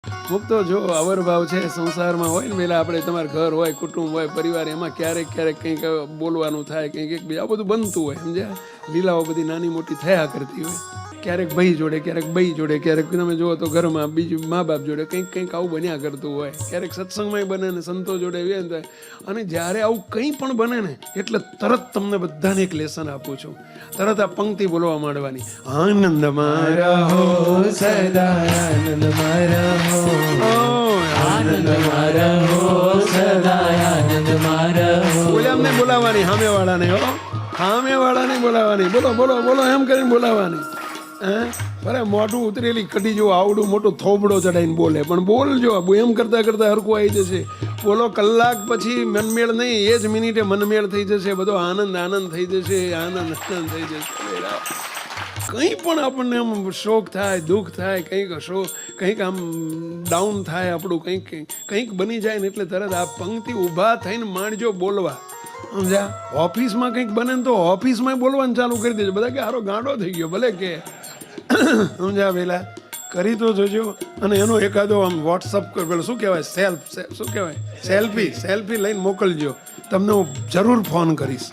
મુક્તો જો અવરભાવ છે સંસારમાં હોય ને પેલા આપણે તમારું ઘર હોય કુટુંબ હોય પરિવાર એમાં ક્યારેક કંઈક બોલવાનું થાય કંઈક એકબીજા આ બધું બનતું હોય સમજ્યા લીલાઓ બધી નાની મોટી થયા કરતી હોય ક્યારેક ભાઈ જોડે ક્યારેક બઈ જોડે ક્યારેક તમે જુઓ તો ઘરમાં બીજું મા બાપ જોડે કંઈક આવું બન્યા કરતું હોય ક્યારેક સત્સંગમાં બને ને સંતો જોડે એવી થાય અને જ્યારે આવું કંઈ પણ બને ને એટલે તરત તમને બધાને એક લેસન આપું છું તરત આ પંક્તિ બોલવા માંડવાની આનંદ મારા હો સદા આનંદ મારા હો આનંદ મારા હો સદા આનંદ મારા હો બોલ્યા અમને બોલાવવાની સામેવાળાને હો સામેવાળાને બોલાવવાની બોલો બોલો બોલો એમ કરીને બોલાવવાની અરે મોઢું ઉતરેલી કઢી જો આવડું મોટું થોબડો ચડાવીને બોલે પણ બોલજો એમ કરતા કરતા હરખું આવી જશે બોલો કલાક પછી મનમેળ નહીં એ જ મિનિટે મનમેળ થઈ જશે બધો આનંદ આનંદ થઈ જશે આનંદ આનંદ થઈ જશે કંઈ પણ આપણને આમ શોક થાય દુઃખ થાય કંઈક આમ ડાઉન થાય આપણું કંઈક બની જાય ને એટલે તરત આ પંક્તિ ઊભા થઈને માંડજો બોલવા સમજ્યા ઓફિસમાં કંઈક બને ને તો ઓફિસમાં બોલવાનું ચાલુ કરી દેજો બધા કે હારો ગાંડો થઈ ગયો ભલે કે સમજ્યા પેલા કરી તો જોજો અને એનો એકાદો આમ વોટ્સઅપ પેલો શું કહેવાય સેલ્ફી લઈને મોકલજો તમને હું જરૂર ફોન કરીશ